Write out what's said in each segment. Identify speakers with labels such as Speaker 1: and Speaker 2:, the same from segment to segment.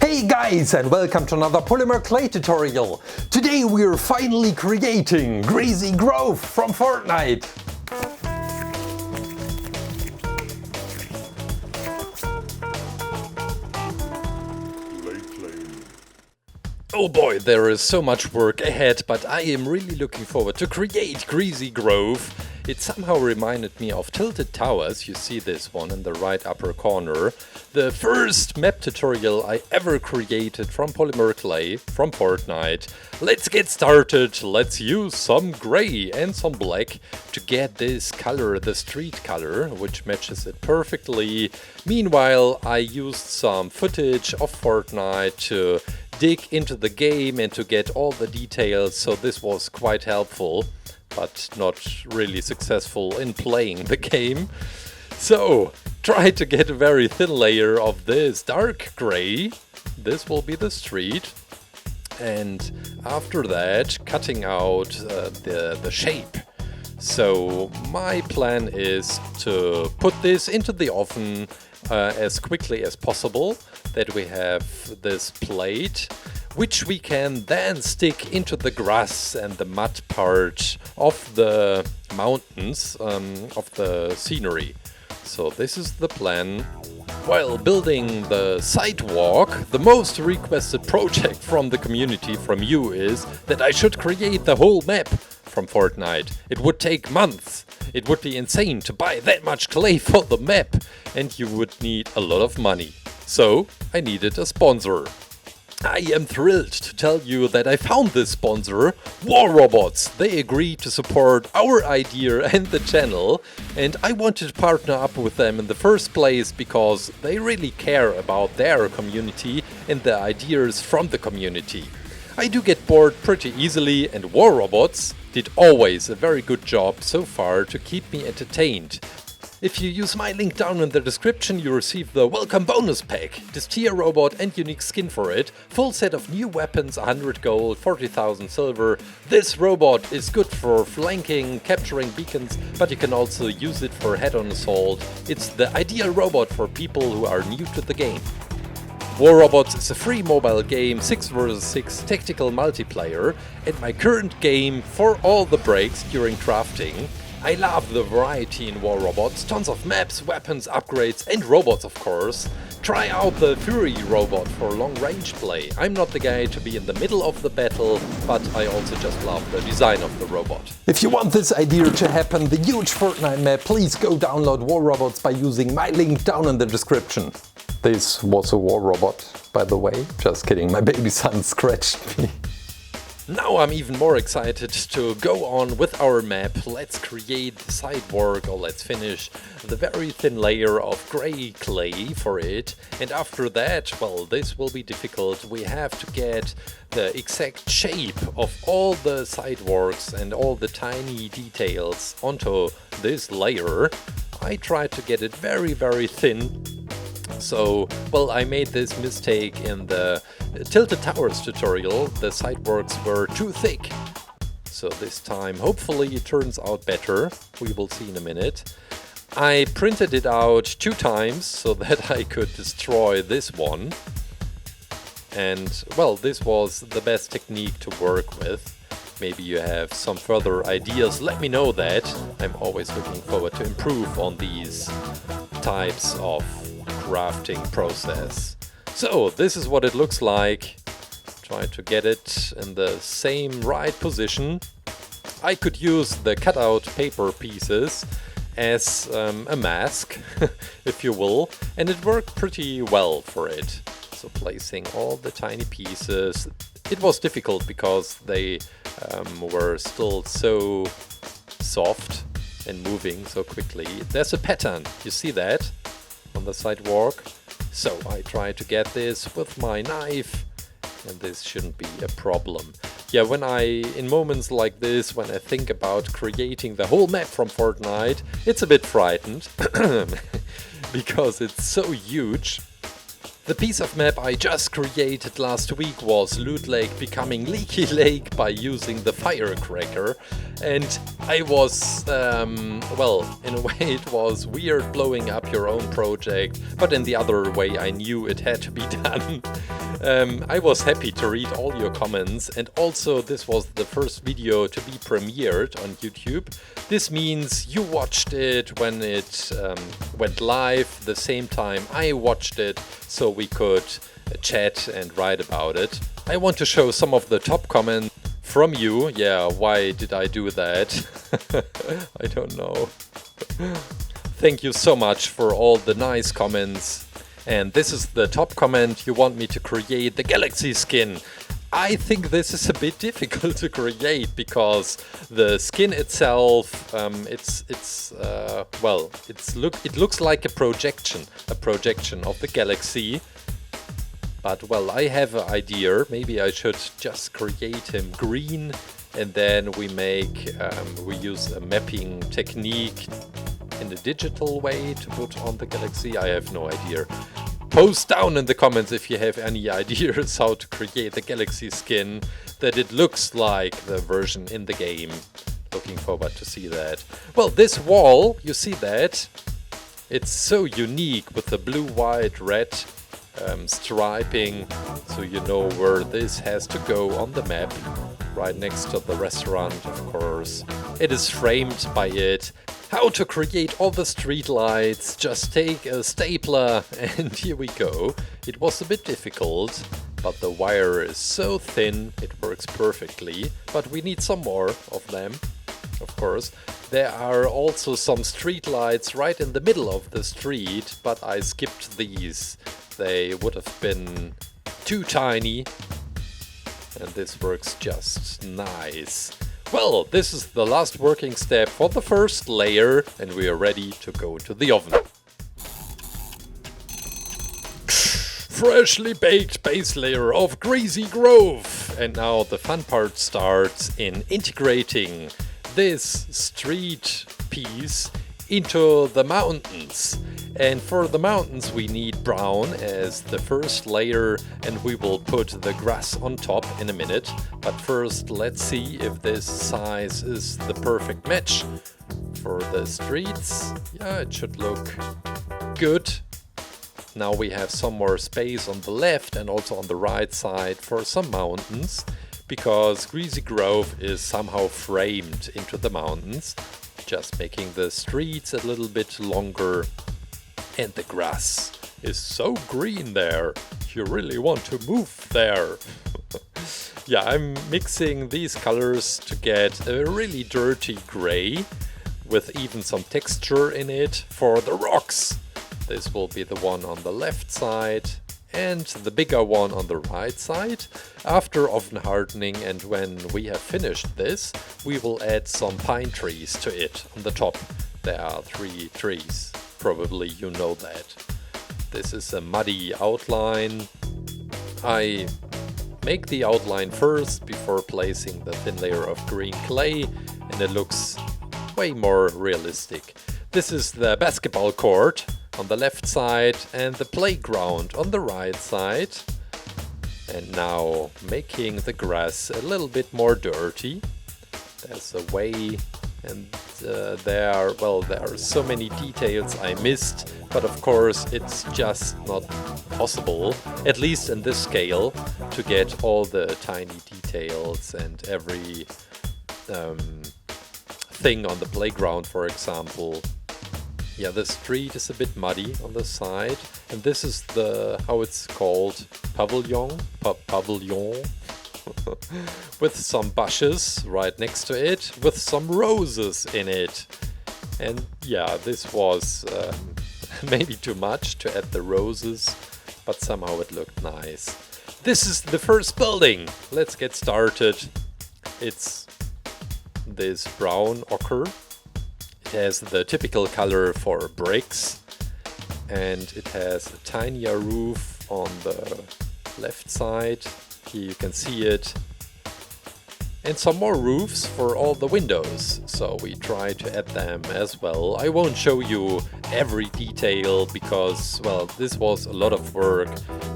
Speaker 1: Hey guys, and welcome to another Polymer clay tutorial. Today we are finally creating Greasy Grove from Fortnite.
Speaker 2: Oh boy, there is so much work ahead, but I am really looking forward to create Greasy Grove. It somehow reminded me of Tilted Towers. You see this one in the right upper corner. The first map tutorial I ever created from Polymer clay from Fortnite. Let's get started. Let's use some gray and some black to get this color, the street color, which matches it perfectly. Meanwhile, I used some footage of Fortnite to dig into the game and to get all the details, so this was quite helpful, but not really successful in playing the game. So, try to get a very thin layer of this dark gray. This will be the street. And after that, cutting out the shape. So, my plan is to put this into the oven as quickly as possible, that we have this plate, which we can then stick into the grass and the mud part of the mountains, of the scenery. So this is the plan. While building the Sidewalk, the most requested project from the community, from you, is that I should create the whole map from Fortnite. It would take months. It would be insane to buy that much clay for the map, and you would need a lot of money. So I needed a sponsor. I am thrilled to tell you that I found this sponsor, War Robots. They agreed to support our idea and the channel, and I wanted to partner up with them in the first place because they really care about their community and the ideas from the community. I do get bored pretty easily, and War Robots did always a very good job so far to keep me entertained. If you use my link down in the description, you receive the welcome bonus pack, this tier robot and unique skin for it, full set of new weapons, 100 gold, 40,000 silver. This robot is good for flanking, capturing beacons, but you can also use it for head-on assault. It's the ideal robot for people who are new to the game. War Robots is a free mobile game, 6 vs 6 tactical multiplayer, and my current game for all the breaks during crafting. I love the variety in War Robots, tons of maps, weapons, upgrades and robots of course. Try out the Fury robot for long range play. I'm not the guy to be in the middle of the battle, but I also just love the design of the robot.
Speaker 1: If you want this idea to happen, the huge Fortnite map, please go download War Robots by using my link down in the description. This was a war robot, by the way. Just kidding, my baby son scratched me.
Speaker 2: Now I'm even more excited to go on with our map. Let's create the Sidewalk, or let's finish the very thin layer of grey clay for it. And after that, well, this will be difficult. We have to get the exact shape of all the sidewalks and all the tiny details onto this layer. I tried to get it very, very thin. So, well, I made this mistake in the Tilted Towers tutorial. The sidewalks were too thick. So this time, hopefully it turns out better. We will see in a minute. I printed it out 2 times so that I could destroy this one. And, well, this was the best technique to work with. Maybe you have some further ideas, let me know that. I'm always looking forward to improve on these types of crafting process. So this is what it looks like. Try to get it in the same right position. I could use the cutout paper pieces as a mask, if you will, and it worked pretty well for it. So placing all the tiny pieces. It was difficult because they were still so soft and moving so quickly. There's a pattern, you see that on the sidewalk. So I try to get this with my knife, and this shouldn't be a problem. Yeah, in moments like this, when I think about creating the whole map from Fortnite, it's a bit frightened because it's so huge. The piece of map I just created last week was Loot Lake becoming Leaky Lake by using the firecracker, and I was, well, in a way it was weird blowing up your own project, but in the other way I knew it had to be done. I was happy to read all your comments, and also this was the first video to be premiered on YouTube. This means you watched it when it went live the same time I watched it, so we could chat and write about it. I want to show some of the top comments from you. Yeah, why did I do that? I don't know. Thank you so much for all the nice comments. And this is the top comment: you want me to create the Galaxy skin. I think this is a bit difficult to create because the skin itself, it looks like a projection of the Galaxy. But well, I have an idea. Maybe I should just create him green, and then we use a mapping technique in a digital way to put on the Galaxy. I have no idea. Post down in the comments if you have any ideas how to create the Galaxy skin that it looks like the version in the game. Looking forward to see that. Well, this wall, you see that? It's so unique with the blue, white, red striping, so you know where this has to go on the map. Right next to the restaurant, of course. It is framed by it. How to create all the street lights. Just take a stapler and here we go. It was a bit difficult, but the wire is so thin it works perfectly. But we need some more of them, of course. There are also some street lights right in the middle of the street, but I skipped these. They would have been too tiny. And this works just nice. Well, this is the last working step for the first layer, and we are ready to go into the oven. Freshly baked base layer of Greasy Grove. And now the fun part starts in integrating this street piece into the mountains. And for the mountains we need brown as the first layer, and we will put the grass on top in a minute. But first let's see if this size is the perfect match for the streets. Yeah, it should look good. Now we have some more space on the left and also on the right side for some mountains, because Greasy Grove is somehow framed into the mountains, just making the streets a little bit longer. And the grass is so green there, you really want to move there. Yeah, I'm mixing these colors to get a really dirty gray with even some texture in it for the rocks. This will be the one on the left side and the bigger one on the right side. After oven hardening, and when we have finished this, we will add some pine trees to it on the top. There are 3 trees. Probably you know that. This is a muddy outline. I make the outline first before placing the thin layer of green clay, and it looks way more realistic. This is the basketball court on the left side and the playground on the right side. And now making the grass a little bit more dirty. There's a way. And there are so many details I missed, but of course it's just not possible, at least in this scale, to get all the tiny details and every thing on the playground, for example. Yeah, the street is a bit muddy on the side, and this is how it's called, pavilion. With some bushes right next to it, with some roses in it. And yeah, this was maybe too much to add the roses, but somehow it looked nice. This is the first building. Let's get started. It's this brown ochre. It has the typical color for bricks, and it has a tinier roof on the left side. Here you can see it. And some more roofs for all the windows, so we try to add them as well. I won't show you every detail because, well, this was a lot of work,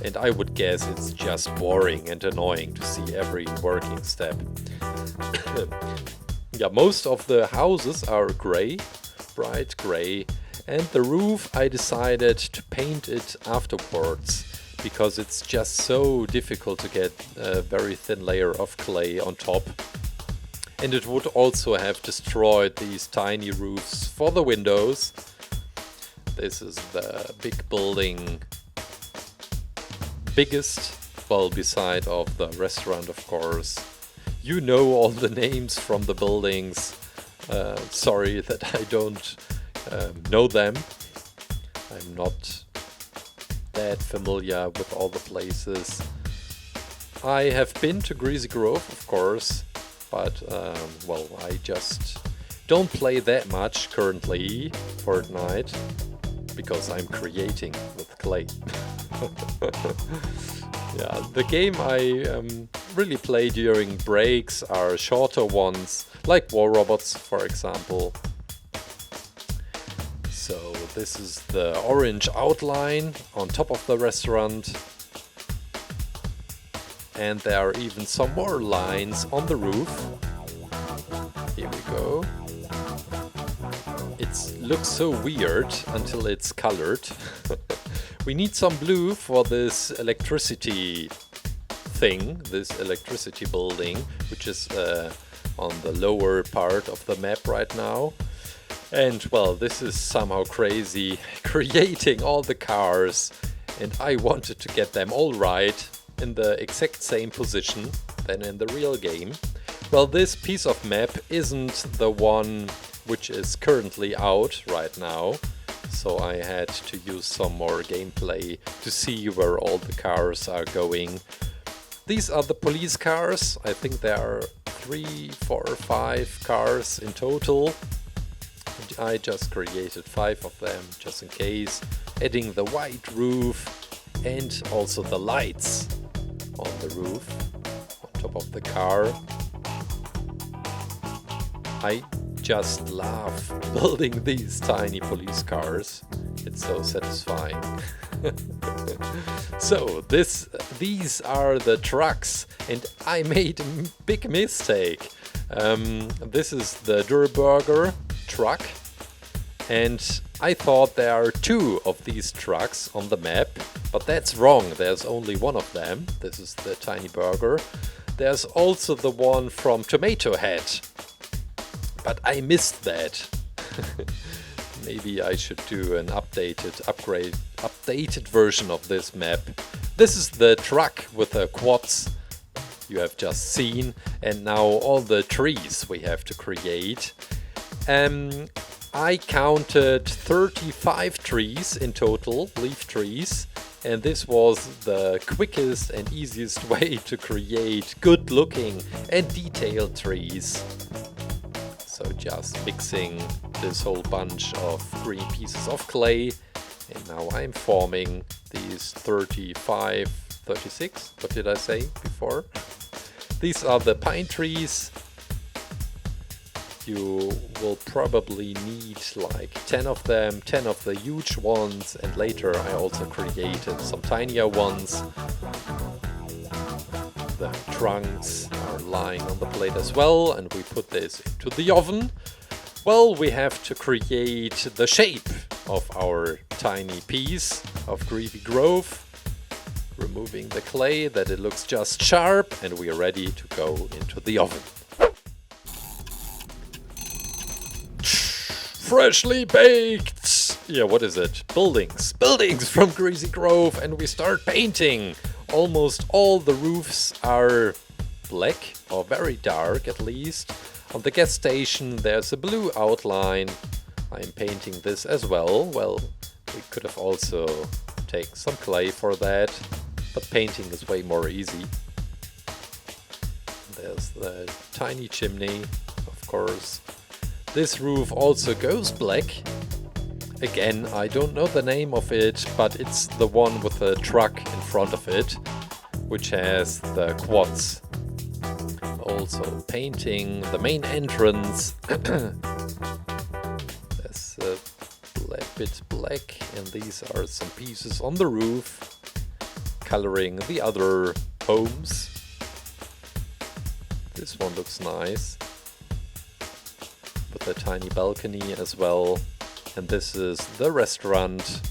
Speaker 2: and I would guess it's just boring and annoying to see every working step. Yeah, most of the houses are grey, bright grey, and the roof I decided to paint it afterwards, because it's just so difficult to get a very thin layer of clay on top. And it would also have destroyed these tiny roofs for the windows. This is the big building, biggest, well, beside of the restaurant, of course. You know all the names from the buildings. Sorry that I don't know them. I'm not that familiar with all the places. I have been to Greasy Grove, of course, but well, I just don't play that much currently Fortnite because I'm creating with clay. Yeah, the game I really play during breaks are shorter ones, like War Robots, for example. So this is the orange outline on top of the restaurant. And there are even some more lines on the roof. Here we go. It looks so weird until it's colored. We need some blue for this electricity thing, this electricity building, which is on the lower part of the map right now. And well, this is somehow crazy, creating all the cars, and I wanted to get them all right in the exact same position than in the real game. Well, this piece of map isn't the one which is currently out right now, so I had to use some more gameplay to see where all the cars are going. These are the police cars. I think there are 3, 4, 5 cars in total. I just created 5 of them just in case, adding the white roof and also the lights on the roof on top of the car. I just love building these tiny police cars. It's so satisfying. So these are the trucks, and I made a big mistake. This is the Durr Burger truck, and I thought there are 2 of these trucks on the map, but that's wrong. There's only one of them. This is the tiny burger. There's also the one from Tomato Head, but I missed that. Maybe I should do an updated version of this map. This is the truck with the quads you have just seen, and now all the trees we have to create. I counted 35 trees in total, leaf trees, and this was the quickest and easiest way to create good looking and detailed trees. So just mixing this whole bunch of green pieces of clay, and now I'm forming these 35, 36, what did I say before? These are the pine trees. You will probably need like 10 of them, 10 of the huge ones, and later I also created some tinier ones. The trunks are lying on the plate as well, and we put this into the oven. Well, we have to create the shape of our tiny piece of Greasy Grove, removing the clay that it looks just sharp, and we are ready to go into the oven. Freshly baked! Yeah, what is it? Buildings from Greasy Grove, and we start painting. Almost all the roofs are black, or very dark at least. On the gas station there's a blue outline. I'm painting this as well. Well, we could have also taken some clay for that, but painting is way more easy. There's the tiny chimney, of course. This roof also goes black. Again, I don't know the name of it, but it's the one with the truck in front of it, which has the quads. Also painting the main entrance. There's a bit black, and these are some pieces on the roof, coloring the other homes. This one looks nice, with a tiny balcony as well. And this is the restaurant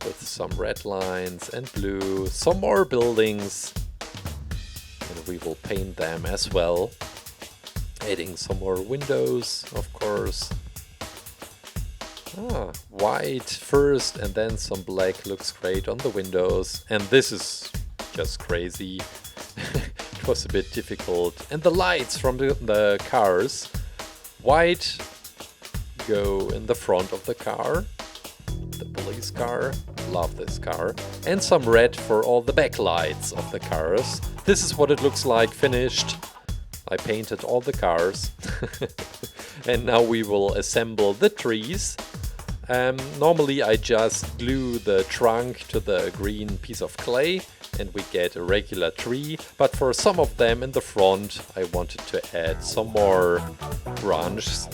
Speaker 2: with some red lines and blue, some more buildings, and we will paint them as well. Adding some more windows, of course. White first and then some black looks great on the windows. And this is just crazy. It was a bit difficult. And the lights from the cars. White go in the front of the car. The police car. Love this car. And some red for all the backlights of the cars. This is what it looks like finished. I painted all the cars. And now we will assemble the trees. Normally I just glue the trunk to the green piece of clay and we get a regular tree, but for some of them in the front I wanted to add some more branches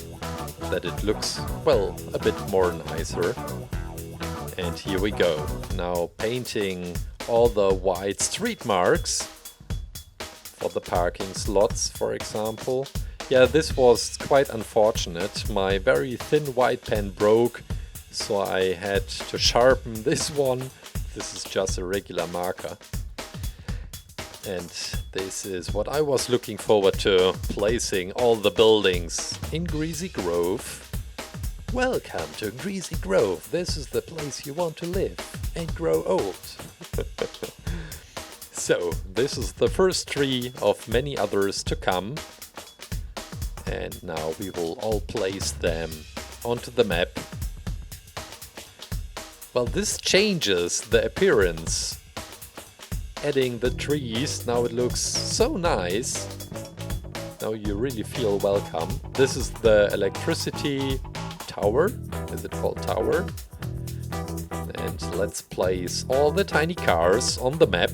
Speaker 2: that it looks, well, a bit more nicer. And here we go, now painting all the white street marks for the parking slots, for example. Yeah, this was quite unfortunate. My very thin white pen broke, so I had to sharpen this one. This is just a regular marker. And this is what I was looking forward to, placing all the buildings in Greasy Grove. Welcome to Greasy Grove. This is the place you want to live and grow old. So, this is the first tree of many others to come. And now we will all place them onto the map. Well, this changes the appearance. Adding the trees, now it looks so nice. Now you really feel welcome. This is the electricity tower. Is it called tower? And let's place all the tiny cars on the map.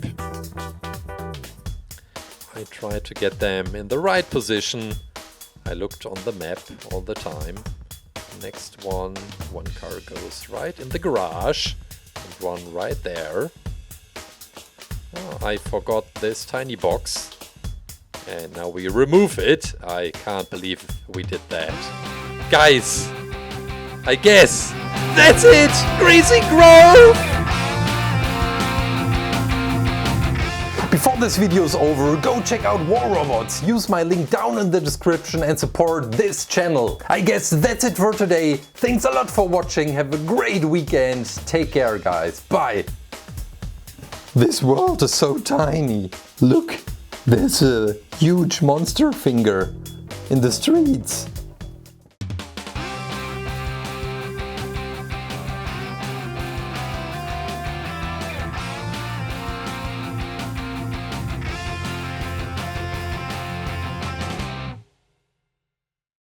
Speaker 2: I tried to get them in the right position. I looked on the map all the time. Next one car goes right in the garage and one right there. Oh, I forgot this tiny box and now we remove it. I can't believe we did that. Guys, I guess that's it! Greasy Grove!
Speaker 1: Before this video is over, go check out War Robots, use my link down in the description and support this channel. I guess that's it for today. Thanks a lot for watching, have a great weekend, take care guys, bye! This world is so tiny. Look, there's a huge monster finger in the streets.